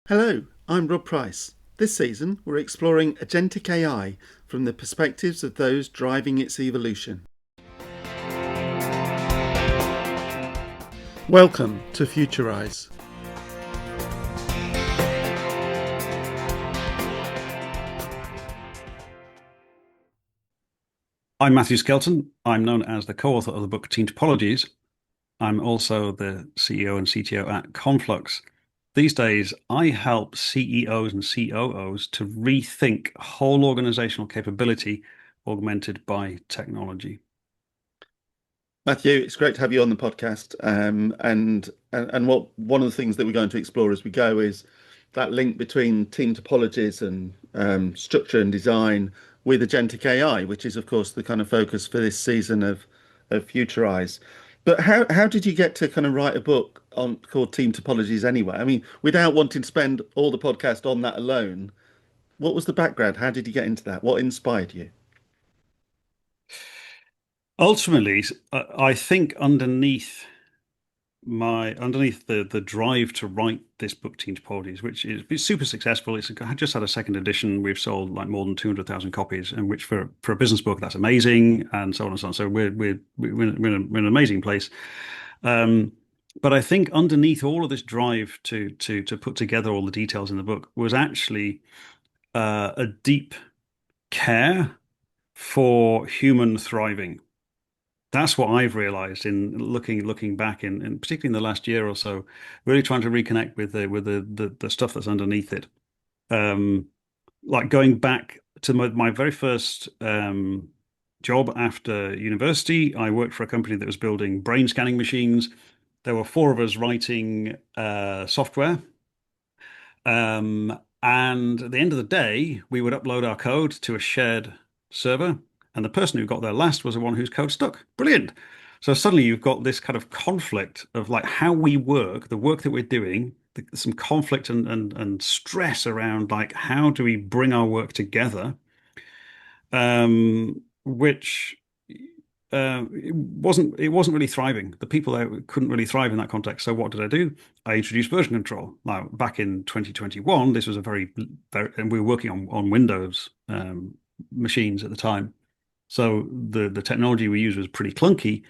Hello, I'm Rob Price. This season, we're exploring Agentic AI from the perspectives of those driving its evolution. Welcome to Futurise. I'm Matthew Skelton. I'm known as the co-author of the book Team Topologies. I'm also the CEO and CTO at Conflux. These days, I help CEOs and COOs to rethink whole organizational capability augmented by technology. Matthew, it's great to have you on the podcast. And what one of the things that we're going to explore as we go is that link between team topologies and structure and design with agentic AI, which is, of course, the kind of focus for this season of Futurise. But how did you get to kind of write a book on called Team Topologies anyway? I mean, without wanting to spend all the podcast on that alone, what was the background? How did you get into that? What inspired you? Ultimately, I think underneath the drive to write this book, Team Topologies, which is it's super successful. It's just had a second edition. We've sold like more than 200,000 copies, and which for a business book that's amazing, and so on and so on. So we're in an amazing place. Um, but I think underneath all of this drive to put together all the details in the book was actually a deep care for human thriving. That's what I've realized in looking back in particularly in the last year or so, really trying to reconnect with the stuff that's underneath it. Um, like going back to my very first job after university, I worked for a company that was building brain scanning machines. There were four of us writing software. And at the end of the day, we would upload our code to a shared server, and the person who got there last was the one whose code stuck. Brilliant. So suddenly you've got this kind of conflict of like how we work, the work that we're doing, some conflict and stress around like how do we bring our work together, which it wasn't really thriving. The people there couldn't really thrive in that context. So what did I do? I introduced version control. Now, back in 2021, this was and we were working on Windows machines at the time. So the technology we used was pretty clunky,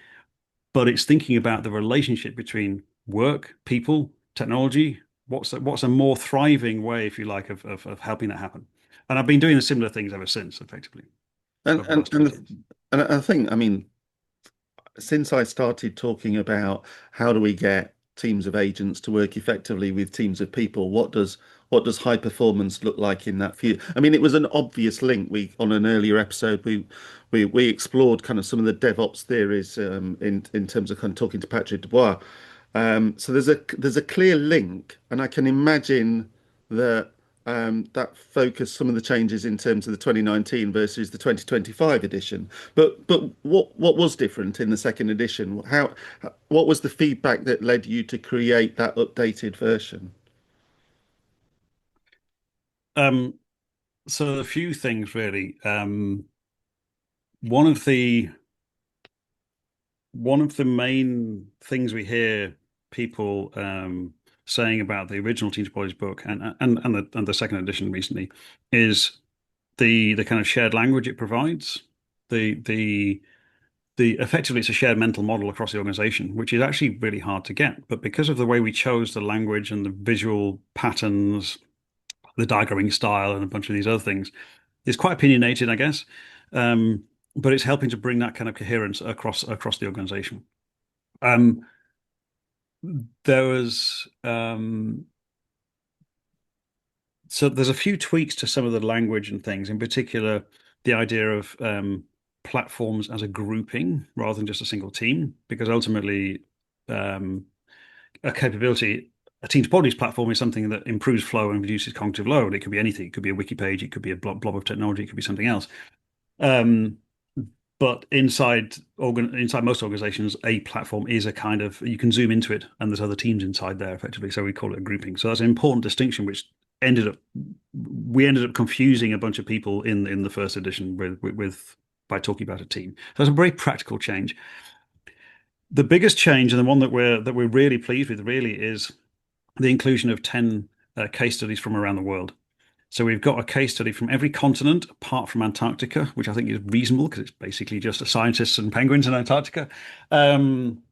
but it's thinking about the relationship between work, people, technology. What's a more thriving way, if you like, of helping that happen? And I've been doing the similar things ever since, effectively, And over the and last and 20 years. and I think, I mean, since I started talking about how do we get teams of agents to work effectively with teams of people, what does high performance look like in that future? I mean, it was an obvious link. We on an earlier episode we explored kind of some of the DevOps theories in terms of kind of talking to Patrick Dubois. So there's a clear link, and I can imagine that that focused some of the changes in terms of the 2019 versus the 2025 edition. But what was different in the second edition? What was the feedback that led you to create that updated version? Um, so a few things really. One of the one of the main things we hear people saying about the original Team Topologies book and the second edition recently is the kind of shared language it provides. The the the effectively it's a shared mental model across the organization, which is actually really hard to get. But because of the way we chose the language and the visual patterns, the diagramming style, and a bunch of these other things, it's quite opinionated, I guess. Um, but it's helping to bring that kind of coherence across the organization. Um, there was so there's a few tweaks to some of the language and things, in particular, the idea of platforms as a grouping rather than just a single team, because ultimately, um, a capability, a Team Topologies platform is something that improves flow and reduces cognitive load. It could be anything. It could be a wiki page. It could be a blob of technology. It could be something else. Um, but inside most organizations, a platform is a kind of you can zoom into it, and there's other teams inside there effectively. So we call it a grouping. So that's an important distinction, which ended up we ended up confusing a bunch of people in the first edition with by talking about a team. So it's a very practical change. The biggest change, and the one that we're really pleased with, really is the inclusion of 10 case studies from around the world. So we've got a case study from every continent apart from Antarctica, which I think is reasonable because it's basically just scientists and penguins in Antarctica. Um,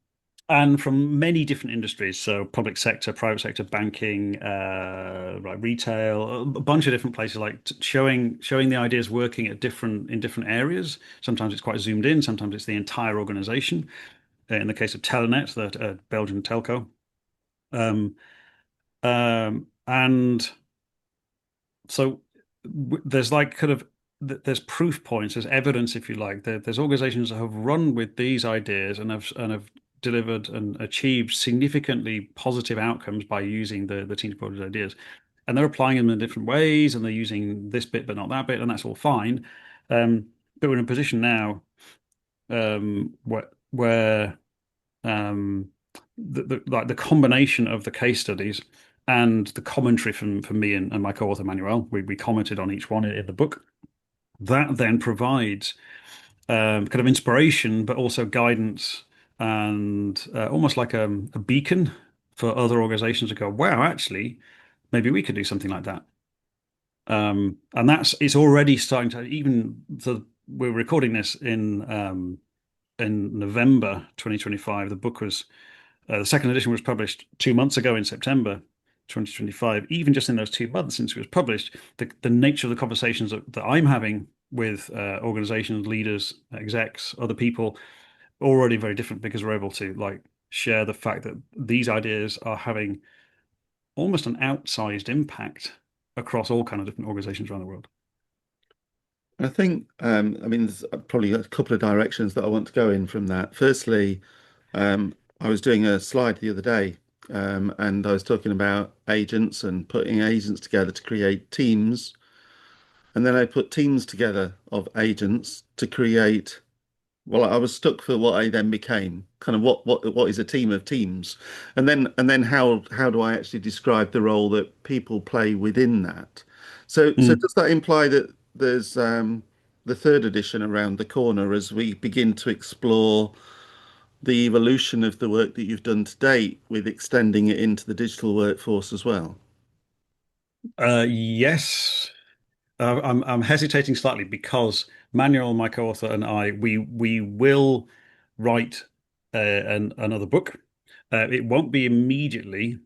and from many different industries, so public sector, private sector, banking, like retail, a bunch of different places, like showing the ideas working at different areas. Sometimes it's quite zoomed in, sometimes it's the entire organization. In the case of Telenet, the Belgian telco, um, and so there's like kind of there's proof points, there's evidence, if you like. There's organizations that have run with these ideas and have delivered and achieved significantly positive outcomes by using the team project ideas, and they're applying them in different ways, and they're using this bit but not that bit, and that's all fine. But we're in a position now where um, like the combination of the case studies and the commentary from me and my co-author Manuel, we commented on each one in the book. That then provides kind of inspiration, but also guidance and almost like a beacon for other organizations to go, wow, actually, maybe we could do something like that. And it's already starting to even so we're recording this in November 2025. The book was the second edition was published 2 months ago in September 2025. Even just in those 2 months since it was published, the nature of the conversations that I'm having with organizations, leaders, execs, other people, already very different because we're able to like share the fact that these ideas are having almost an outsized impact across all kind of different organizations around the world. I think, I mean, there's probably a couple of directions that I want to go in from that. Firstly, I was doing a slide the other day, and I was talking about agents and putting agents together to create teams. And then I put teams together of agents to create, well, I was stuck for what I then became, kind of what is a team of teams? And then how do I actually describe the role that people play within that? So Mm. does that imply that there's the third edition around the corner as we begin to explore the evolution of the work that you've done to date with extending it into the digital workforce as well? Yes. I'm hesitating slightly because Manuel, my co-author, and we will write another book. It won't be immediately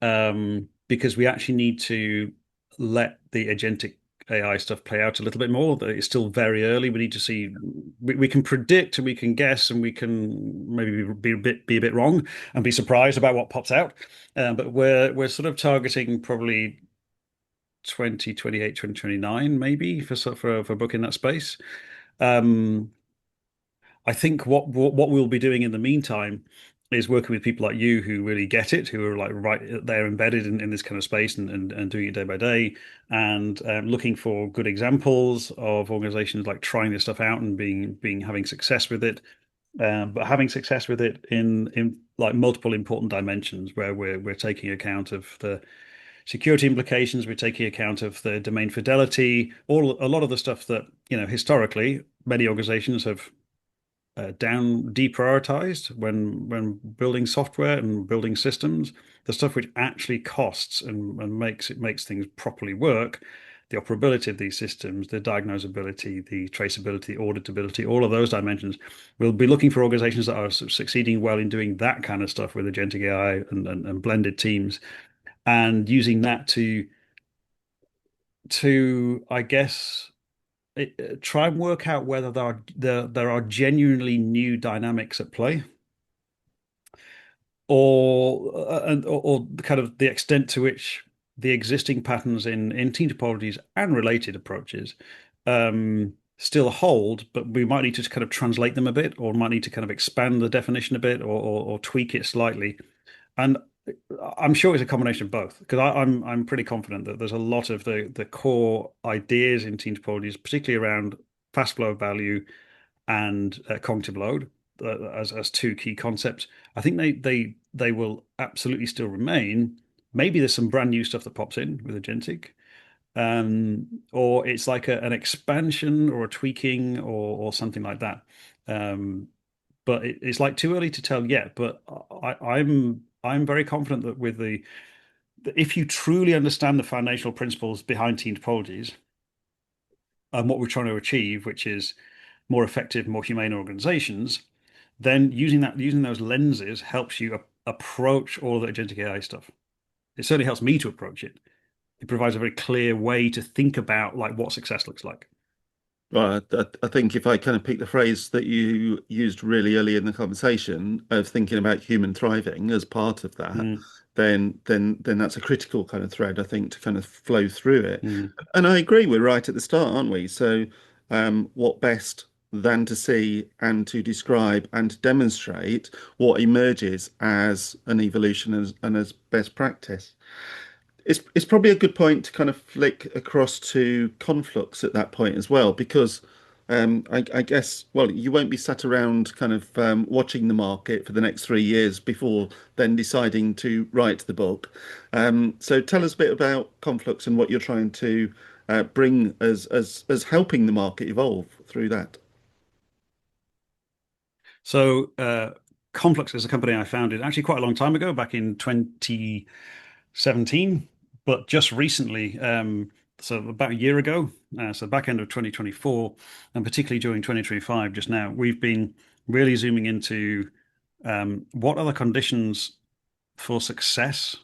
because we actually need to let the agentic AI stuff play out a little bit more. It's still very early. We need to see. We can predict and we can guess and we can maybe be a bit wrong and be surprised about what pops out. But we're sort of targeting probably 2028, 2029, maybe for a book in that space. Um, I think what we'll be doing in the meantime is working with people like you who really get it, who are like right there embedded in this kind of space and doing it day by day, and looking for good examples of organizations like trying this stuff out and being having success with it, but having success with it in like multiple important dimensions where we're taking account of the security implications. We're taking account of the domain fidelity, a lot of the stuff that, historically many organizations have deprioritized when building software and building systems, the stuff which actually costs and makes things properly work, the operability of these systems, the diagnosability, the traceability, auditability, all of those dimensions. We'll be looking for organizations that are succeeding well in doing that kind of stuff with agentic AI and blended teams and using that to I guess try and work out whether there are genuinely new dynamics at play, or kind of the extent to which the existing patterns in team topologies and related approaches still hold, but we might need to kind of translate them a bit, or might need to kind of expand the definition a bit, or tweak it slightly. And I'm sure it's a combination of both because I'm pretty confident that there's a lot of the core ideas in team topologies, particularly around fast flow of value and cognitive load as two key concepts. I think they will absolutely still remain. Maybe there's some brand new stuff that pops in with Agentic, or it's like an expansion or a tweaking or something like that. Um, but it's like too early to tell yet. But I'm very confident that with if you truly understand the foundational principles behind team topologies and what we're trying to achieve, which is more effective, more humane organizations, then using those lenses helps you approach all the agentic AI stuff. It certainly helps me to approach it. It provides a very clear way to think about like what success looks like. Well, I think if I kind of pick the phrase that you used really early in the conversation of thinking about human thriving as part of that, Mm, then that's a critical kind of thread, I think, to kind of flow through it. mm. And I agree, we're right at the start, aren't we? So, what best than to see and to describe and demonstrate what emerges as an evolution and as best practice. It's probably a good point to kind of flick across to Conflux at that point as well, because I guess, well, you won't be sat around kind of watching the market for the next 3 years before then deciding to write the book. So tell us a bit about Conflux and what you're trying to bring as helping the market evolve through that. So, Conflux is a company I founded actually quite a long time ago, back in 2017, but just recently, so about a year ago, so back end of 2024, and particularly during 2025, just now, we've been really zooming into what are the conditions for success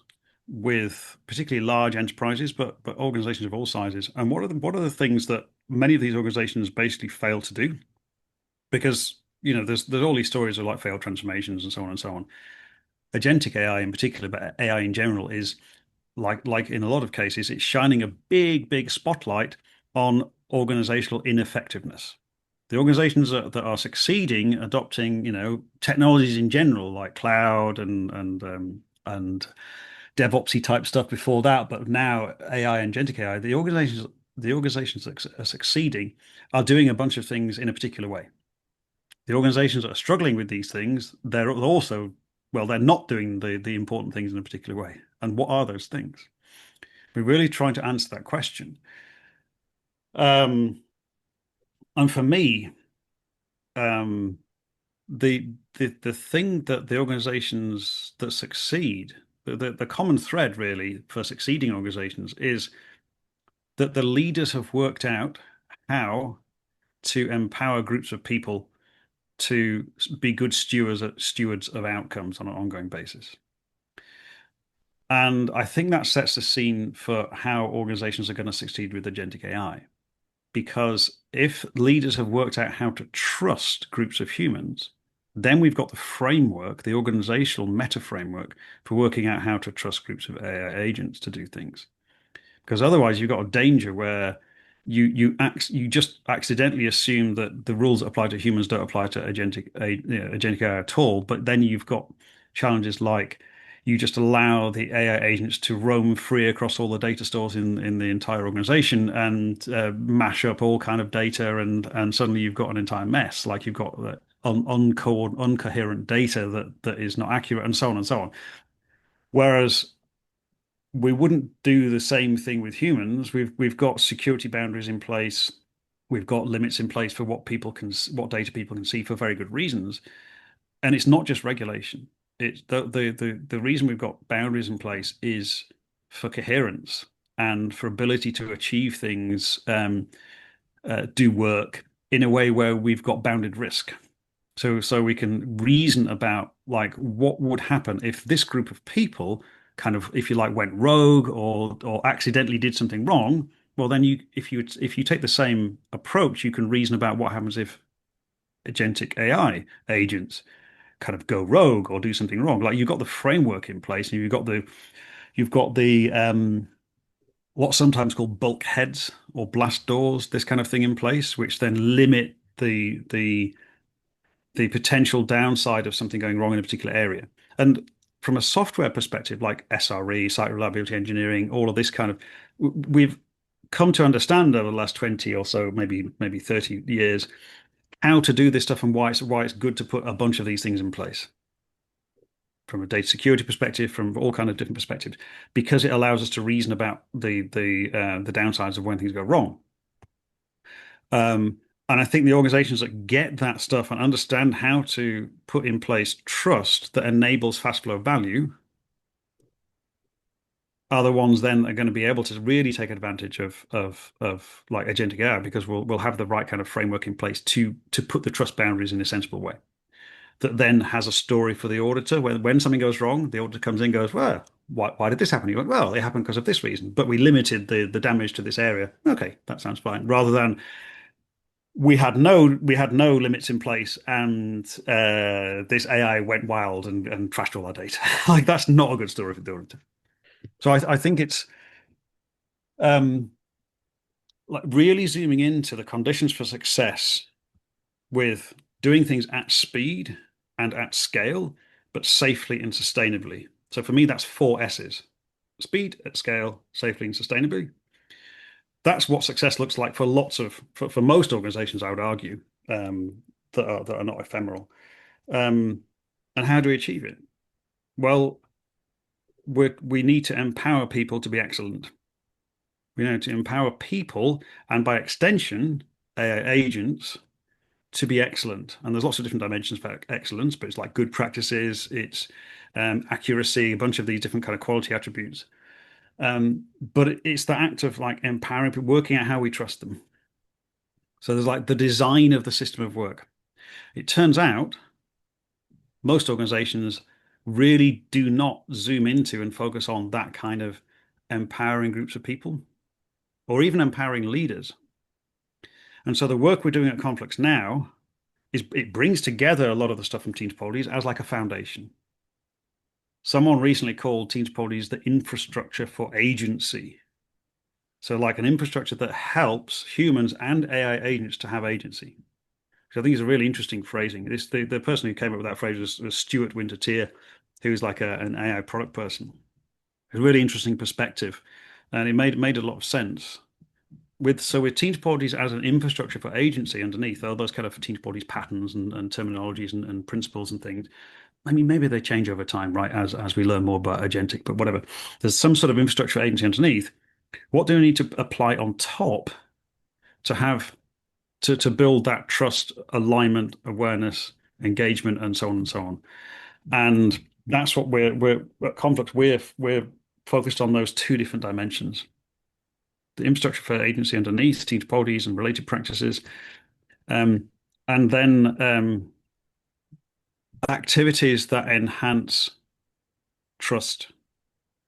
with particularly large enterprises, but organizations of all sizes, and what are the things that many of these organizations basically fail to do because there's all these stories of like failed transformations and so on and so on. Agentic AI in particular, but AI in general, is like in a lot of cases, it's shining a big spotlight on organizational ineffectiveness. The organizations that are succeeding adopting, technologies in general, like cloud and DevOpsy type stuff before that, but now AI and agentic AI, the organizations that are succeeding are doing a bunch of things in a particular way. The organizations that are struggling with these things, they're also, well, they're not doing the important things in a particular way. And what are those things? We're really trying to answer that question. Um, and for me, um, the thing that the organizations that succeed, the common thread really for succeeding organizations is that the leaders have worked out how to empower groups of people to be good stewards of outcomes on an ongoing basis. And I think that sets the scene for how organizations are going to succeed with agentic AI. Because if leaders have worked out how to trust groups of humans, then we've got the framework, the organizational meta framework for working out how to trust groups of AI agents to do things. Because otherwise, you've got a danger where you just accidentally assume that the rules that apply to humans don't apply to agentic AI at all. But then you've got challenges like you just allow the AI agents to roam free across all the data stores in the entire organization and mash up all kind of data, and suddenly you've got an entire mess. Like you've got uncoherent data that is not accurate, and so on and so on. Whereas we wouldn't do the same thing with humans. We've got security boundaries in place. We've got limits in place for what data people can see for very good reasons. And it's not just regulation. It's the reason we've got boundaries in place is for coherence and for ability to achieve things, do work in a way where we've got bounded risk. So we can reason about like what would happen if this group of people kind of, if you like, went rogue or accidentally did something wrong. Well, then if you take the same approach, you can reason about what happens if agentic AI agents kind of go rogue or do something wrong. Like you've got the framework in place, and you've got the what's sometimes called bulkheads or blast doors, this kind of thing in place, which then limit the potential downside of something going wrong in a particular area. And from a software perspective, like SRE, site reliability engineering, all of this kind of, we've come to understand over the last 20 or so, maybe 30 years, how to do this stuff and why it's good to put a bunch of these things in place from a data security perspective, from all kind of different perspectives, because it allows us to reason about the downsides of when things go wrong. And I think the organizations that get that stuff and understand how to put in place trust that enables fast flow value are the ones then that are going to be able to really take advantage of like agentic AI, because we'll have the right kind of framework in place to put the trust boundaries in a sensible way that then has a story for the auditor. When something goes wrong, the auditor comes in and goes, well, why did this happen? You went, well, it happened because of this reason, but we limited the damage to this area. Okay, that sounds fine. Rather than we had no limits in place, and this AI went wild and trashed all our data. Like that's not a good story for the auditor. So I think it's um, like really zooming into the conditions for success with doing things at speed and at scale, but safely and sustainably. So for me, that's four S's: speed, at scale, safely, and sustainably. That's what success looks like for for most organizations, I would argue, that are not ephemeral. Um, and how do we achieve it? Well, we need to empower people to be excellent. We need to empower people, and by extension, AI agents to be excellent. And there's lots of different dimensions for excellence, but it's like good practices, it's accuracy, a bunch of these different kind of quality attributes. But it's the act of like empowering people, working out how we trust them. So there's like the design of the system of work. It turns out most organizations really do not zoom into and focus on that kind of empowering groups of people or even empowering leaders. And so the work we're doing at Conflux now is it brings together a lot of the stuff from Team Topologies as like a foundation. Someone recently called Team Topologies the infrastructure for agency. So like an infrastructure that helps humans and AI agents to have agency. Which I think is a really interesting phrasing. The person who came up with that phrase was Stuart Winter-Tier, who's like an AI product person. It's a really interesting perspective, and it made a lot of sense. With Team Topologies as an infrastructure for agency underneath, all those kind of Team Topologies patterns and terminologies and principles and things. I mean, maybe they change over time, right? As we learn more about agentic, but whatever. There's some sort of infrastructure agency underneath. What do we need to apply on top to have to build that trust, alignment, awareness, engagement, and so on and so on? And that's what we're at Conflux. We're focused on those two different dimensions: the infrastructure for agency underneath, team topologies and related practices, um, and then activities that enhance trust,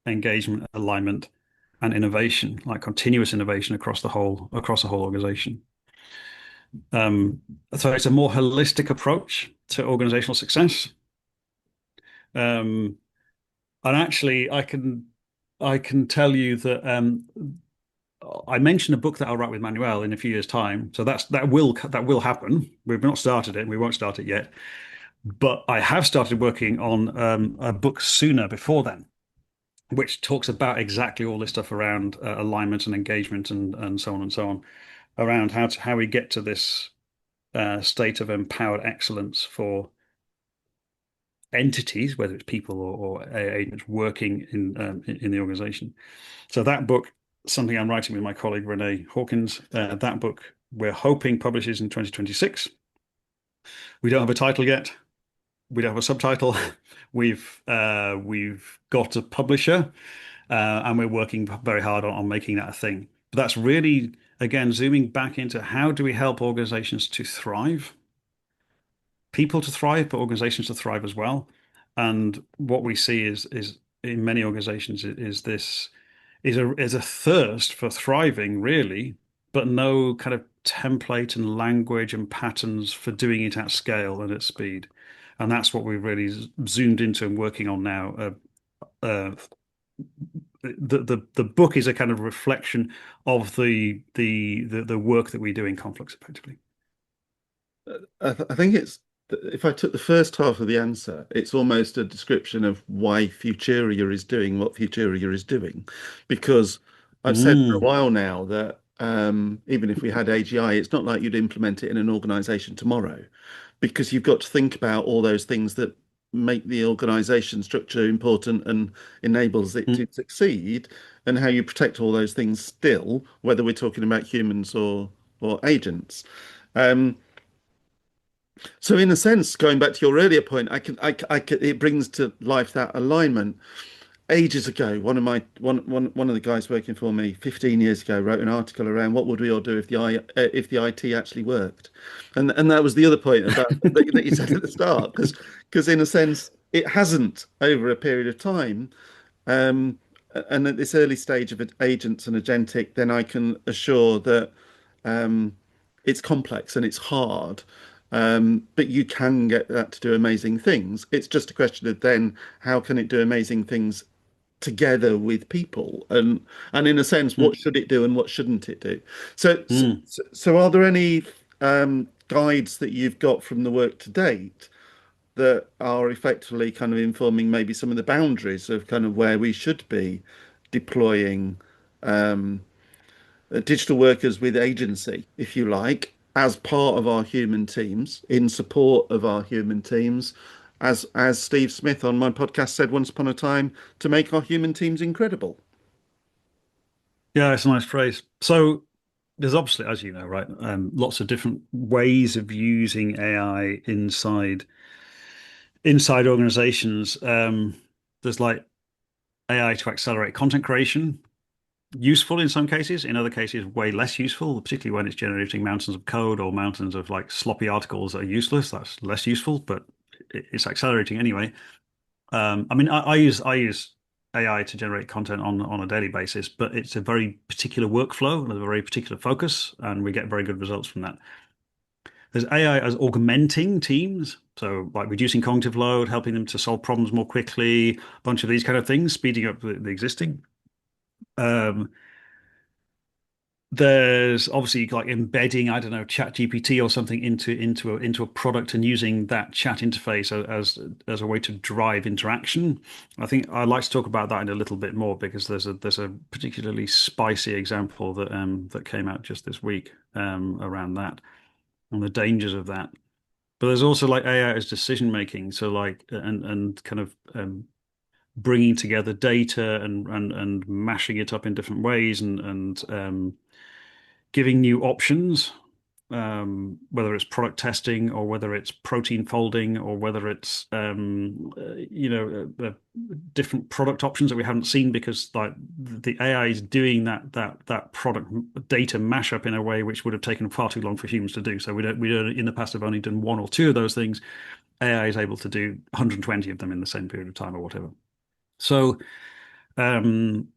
engagement, alignment, and innovation, like continuous innovation across the whole organization. Um, so it's a more holistic approach to organizational success. Um, and actually, I can tell you that I mentioned a book that I'll write with Manuel in a few years' time. So that will happen. We've not started it, and we won't start it yet. But I have started working on a book sooner before then, which talks about exactly all this stuff around alignment and engagement and so on and so on, around how we get to this state of empowered excellence for entities, whether it's people or agents working in the organization. So that book, something I'm writing with my colleague Renee Hawkins. That book we're hoping publishes in 2026. We don't have a title yet. We don't have a subtitle. We've got a publisher, and we're working very hard on making that a thing. But that's really, again, zooming back into how do we help organizations to thrive, people to thrive, but organizations to thrive as well. And what we see is in many organizations is a thirst for thriving, really, but no kind of template and language and patterns for doing it at scale and at speed. And that's what we've really zoomed into and working on now. The book is a kind of reflection of the work that we do in Conflux, effectively. I think if I took the first half of the answer, it's almost a description of why Futuria is doing what Futuria is doing. Because I've said for a Mm. while now that even if we had AGI, it's not like you'd implement it in an organization tomorrow, because you've got to think about all those things that make the organization structure important and enables it to succeed, and how you protect all those things still, whether we're talking about humans or agents. Um, so in a sense, going back to your earlier point, it brings to life that alignment. ages ago, one of the guys working for me 15 years ago wrote an article around what would we all do if the IT actually worked, and that was the other point about that you said at the start, because in a sense it hasn't over a period of time. Um, and at this early stage of agents and agentic, then I can assure that um, it's complex and it's hard, but you can get that to do amazing things. It's just a question of then how can it do amazing things together with people, and in a sense, what Mm, should it do and what shouldn't it do? So, so, mm. so are there any guides that you've got from the work to date that are effectively kind of informing maybe some of the boundaries of kind of where we should be deploying um, digital workers with agency, if you like, as part of our human teams, in support of our human teams, as Steve Smith on my podcast said once upon a time, to make our human teams incredible. Yeah, it's a nice phrase. So there's obviously, as you know, right, lots of different ways of using AI inside organizations. There's like AI to accelerate content creation, useful in some cases, in other cases, way less useful, particularly when it's generating mountains of code or mountains of like sloppy articles that are useless. That's less useful, but it's accelerating anyway. I mean, I use AI to generate content on a daily basis, but it's a very particular workflow and a very particular focus, and we get very good results from that. There's AI as augmenting teams, so like reducing cognitive load, helping them to solve problems more quickly, a bunch of these kind of things, speeding up the existing. Um, there's obviously like embedding, I don't know, chat GPT or something into a product and using that chat interface as a way to drive interaction. I think I'd like to talk about that in a little bit more because there's a particularly spicy example that came out just this week around that and the dangers of that. But there's also like AI as decision making, so like and kind of bringing together data and mashing it up in different ways and giving new options, whether it's product testing or whether it's protein folding or whether it's different product options that we haven't seen because like the AI is doing that product data mashup in a way which would have taken far too long for humans to do. So we don't in the past have only done one or two of those things. AI is able to do 120 of them in the same period of time or whatever. So um,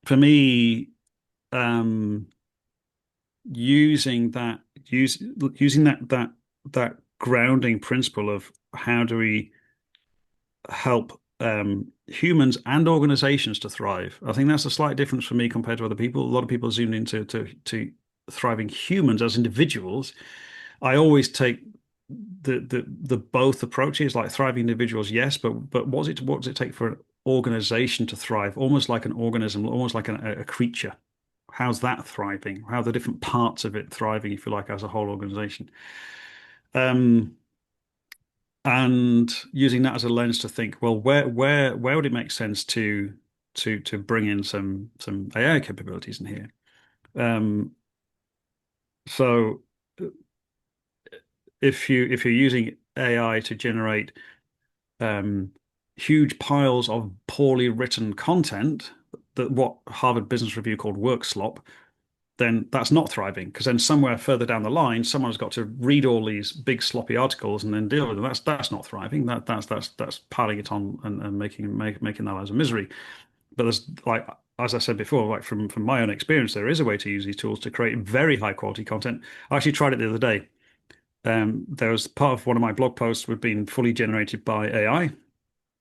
for me, um, using that using that grounding principle of how do we help humans and organizations to thrive. I think that's a slight difference for me compared to other people. A lot of people zoom into to thriving humans as individuals. I always take the both approaches, like thriving individuals, yes, but what does it take for an organization to thrive? Almost like an organism, almost like a creature. How's that thriving? How are the different parts of it thriving, if you like, as a whole organization? Um, and using that as a lens to think, well, where would it make sense to bring in some AI capabilities in here? Um, so if you're using AI to generate um, huge piles of poorly written content, that what Harvard Business Review called work slop, then that's not thriving because then somewhere further down the line, someone's got to read all these big sloppy articles and then deal with them. That's not thriving. That's piling it on and making their lives a misery. But there's like as I said before, like from my own experience, there is a way to use these tools to create very high quality content. I actually tried it the other day. There was part of one of my blog posts would been fully generated by AI.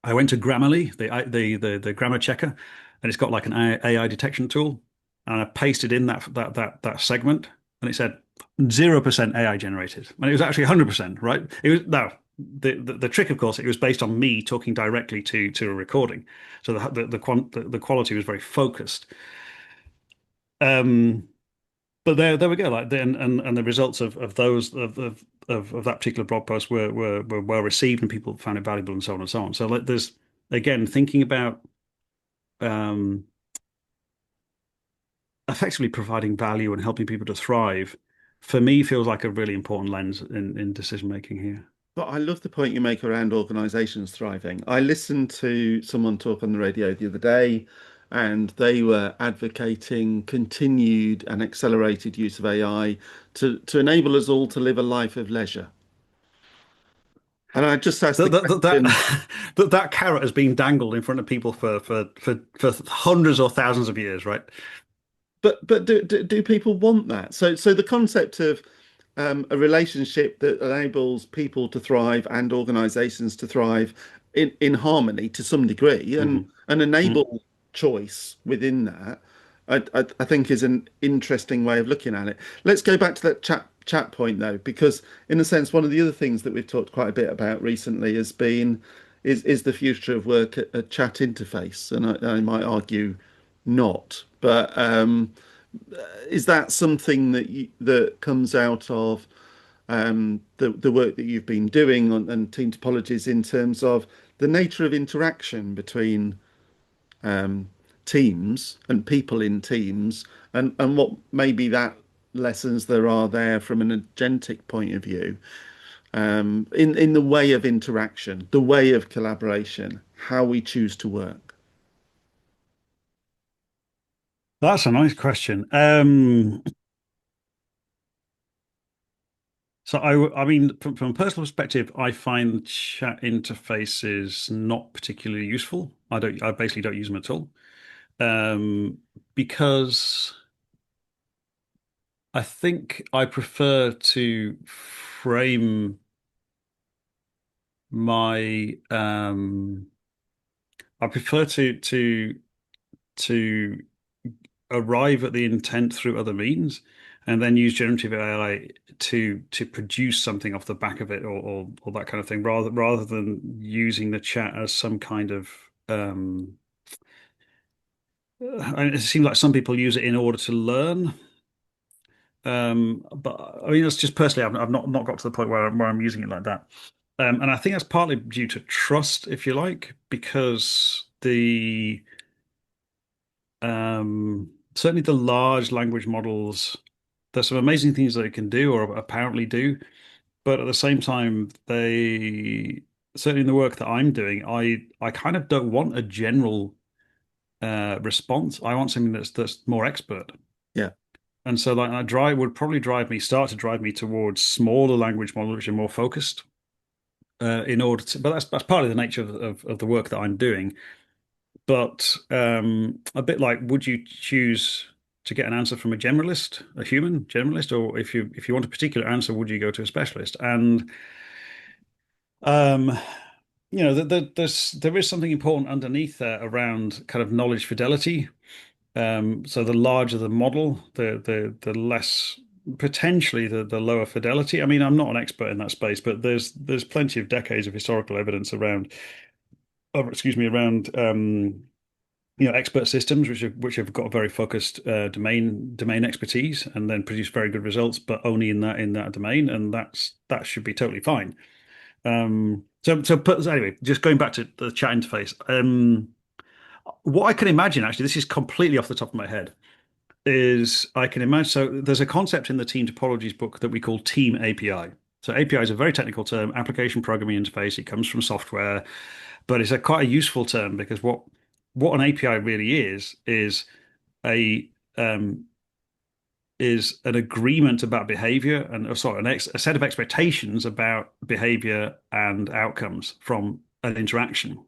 I went to Grammarly, the grammar checker, and it's got like an AI detection tool. And I pasted in that segment, and it said 0% AI generated, and it was actually 100%, right? It was no. The trick, of course, it was based on me talking directly to a recording, so the quality was very focused. Um, but there we go. Like then, and the results of those of that particular blog post were well received, and people found it valuable, and so on and so on. So like, there's again thinking about um, effectively providing value and helping people to thrive. For me, feels like a really important lens in decision making here. But I love the point you make around organizations thriving. I listened to someone talk on the radio the other day, and they were advocating continued and accelerated use of AI to enable us all to live a life of leisure. And I just asked the That that question, that that carrot has been dangled in front of people for hundreds or thousands of years, right? but do people want that? So the concept of a relationship that enables people to thrive and organizations to thrive in harmony to some degree Hmm. and enable choice within that, I think is an interesting way of looking at it. Let's go back to that chat point though, because in a sense, one of the other things that we've talked quite a bit about recently has been is the future of work a chat interface, and I might argue not, but is that something that comes out of the work that you've been doing and Team Topologies in terms of the nature of interaction between um, teams and people in teams, and what maybe that lessons there are there from an agentic point of view, in the way of interaction, the way of collaboration, how we choose to work. That's a nice question. So I mean, from a personal perspective, I find chat interfaces not particularly useful. I basically don't use them at all. Um, because I think I prefer to frame my I prefer to arrive at the intent through other means and then use generative AI to produce something off the back of it or that kind of thing rather than using the chat as some kind of it seems like some people use it in order to learn. But I mean, that's just personally, I've not got to the point where I'm using it like that. And I think that's partly due to trust, if you like, because certainly the large language models, there's some amazing things that it can do or apparently do, but at the same time, they certainly in the work that I'm doing, I kind of don't want a general response. I want something that's more expert. Yeah, And so like that drive would probably start to drive me towards smaller language models which are more focused in order to, but that's partly the nature of the work that I'm doing. But a bit like, would you choose to get an answer from a generalist, a human generalist, or if you want a particular answer, would you go to a specialist? And um, there is something important underneath there around kind of knowledge fidelity. So the larger the model, the less potentially the lower fidelity. I mean, I'm not an expert in that space, but there's plenty of decades of historical evidence around, excuse me, around expert systems which have got a very focused domain expertise and then produce very good results, but only in that domain, and that should be totally fine. So anyway, just going back to the chat interface. What I can imagine, actually, this is completely off the top of my head, is I can imagine. So there's a concept in the Team Topologies book that we call Team API. So API is a very technical term, application programming interface. It comes from software, but it's a quite a useful term because what an API really a um, is an agreement about behavior and sorry, a set of expectations about behavior and outcomes from an interaction.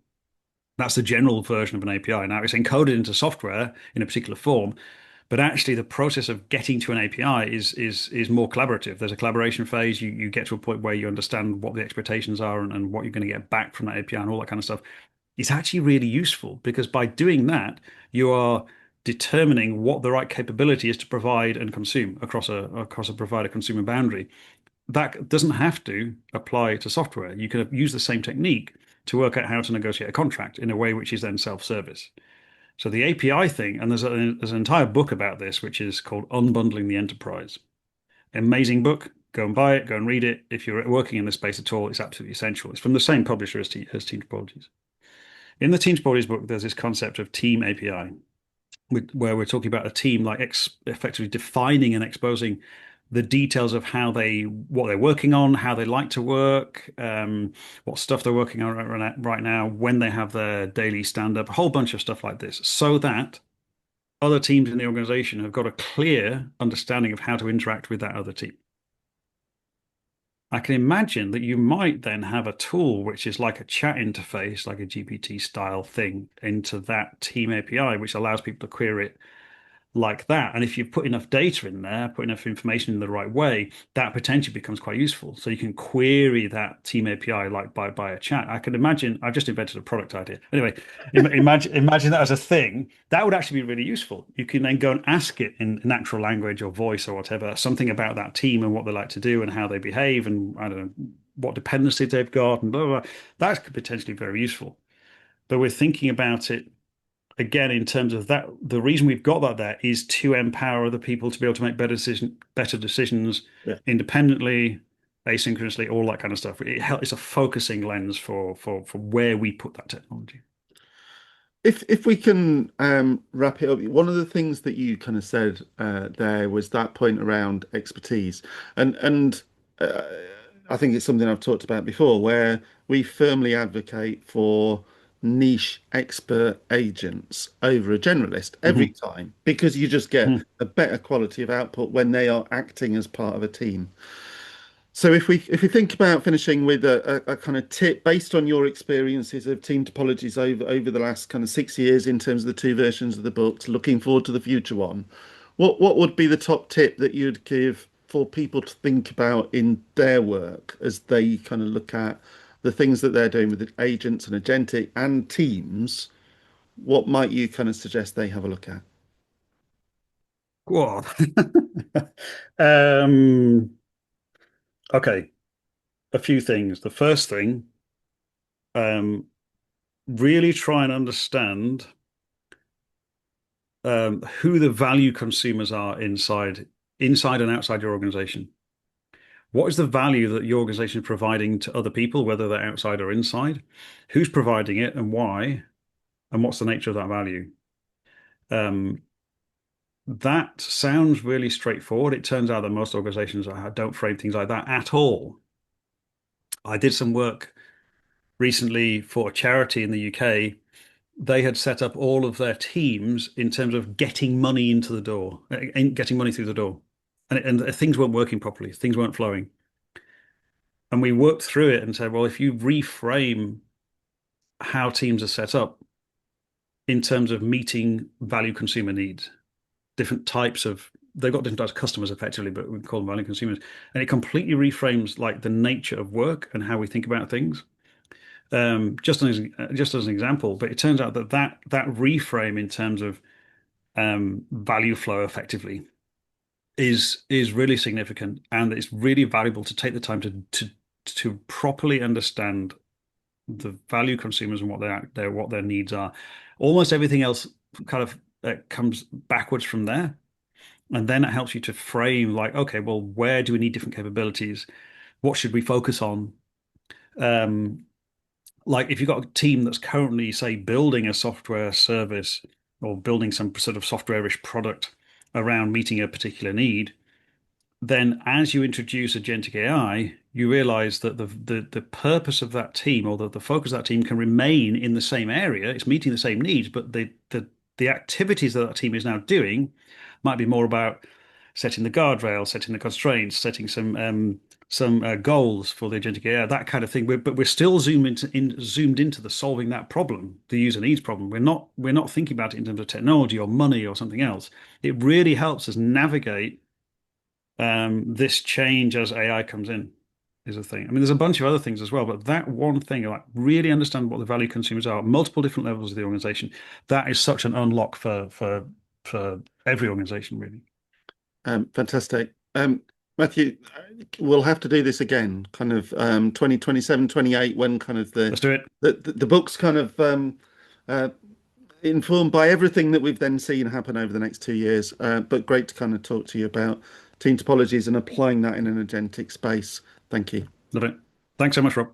That's the general version of an API. Now it's encoded into software in a particular form, but actually the process of getting to an API is more collaborative. There's a collaboration phase. You get to a point where you understand what the expectations are and what you're going to get back from that API and all that kind of stuff. It's actually really useful because by doing that, you are determining what the right capability is to provide and consume across a provider consumer boundary. That doesn't have to apply to software. You can use the same technique to work out how to negotiate a contract in a way which is then self-service. So the API thing, and there's an entire book about this, which is called Unbundling the Enterprise. Amazing book. Go and buy it. Go and read it. If you're working in this space at all, it's absolutely essential. It's from the same publisher as Team Topologies. In the Team Topologies book, there's this concept of Team API, where we're talking about a team like effectively defining and exposing the details of what they're working on, how they like to work, what stuff they're working on right now, when they have their daily stand-up, a whole bunch of stuff like this, so that other teams in the organization have got a clear understanding of how to interact with that other team. I can imagine that you might then have a tool which is like a chat interface, like a GPT style thing into that team API, which allows people to query it like that. And if you put enough data in there, put enough information in the right way, that potentially becomes quite useful. So you can query that team API like by a chat. I can imagine, I've just invented a product idea. Anyway, imagine that as a thing. That would actually be really useful. You can then go and ask it in natural language or voice or whatever, something about that team and what they like to do and how they behave and I don't know what dependencies they've got and blah, blah, blah. That could potentially be very useful. But we're thinking about it again, in terms of that, the reason we've got that there is to empower other people to be able to make better decisions Yeah. independently, asynchronously, all that kind of stuff. It's a focusing lens for where we put that technology. If we can wrap it up, one of the things that you kind of said there was that point around expertise, and uh, I think it's something I've talked about before, where we firmly advocate for niche expert agents over a generalist every Hmm. time because you just get Hmm. a better quality of output when they are acting as part of a team. So if we think about finishing with a kind of tip based on your experiences of team topologies over the last kind of 6 years in terms of the two versions of the books, looking forward to the future one, what would be the top tip that you'd give for people to think about in their work as they kind of look at the things that they're doing with the agents and agentic and teams? What might you kind of suggest they have a look at? Whoa. Um, okay, a few things. The first thing, um, really try and understand who the value consumers are inside and outside your organization. What is the value that your organization is providing to other people, whether they're outside or inside? Who's providing it and why? And what's the nature of that value? Um, that sounds really straightforward. It turns out that most organizations don't frame things like that at all. I did some work recently for a charity in the UK. They had set up all of their teams in terms of getting money into the door, getting money through the door. And things weren't working properly, things weren't flowing. And we worked through it and said, well, if you reframe how teams are set up in terms of meeting value consumer needs, they've got different types of customers effectively, but we call them value consumers. And it completely reframes like the nature of work and how we think about things. Just as an example, but it turns out that reframe in terms of value flow effectively is really significant, and it's really valuable to take the time to properly understand the value consumers and what their needs are. Almost everything else kind of comes backwards from there, and then it helps you to frame like, okay, well, where do we need different capabilities? What should we focus on? Um, like if you've got a team that's currently, say, building a software service or building some sort of software-ish product around meeting a particular need, then as you introduce agentic AI, you realize that the purpose of that team or the focus of that team can remain in the same area. It's meeting the same needs, but the activities that team is now doing might be more about setting the guardrail, setting the constraints, setting some goals for the agentic AI, that kind of thing. But we're still zoomed into the solving that problem, the user needs problem. We're not thinking about it in terms of technology or money or something else. It really helps us navigate this change as AI comes in is a thing. I mean, there's a bunch of other things as well, but that one thing, like really understand what the value consumers are, multiple different levels of the organization, that is such an unlock for every organization, really. Fantastic. Matthew, we'll have to do this again, kind of 2027, 28, when kind of Let's do it. the book's kind of uh, informed by everything that we've then seen happen over the next 2 years. But great to kind of talk to you about team topologies and applying that in an agentic space. Thank you. Love it. Thanks so much, Rob.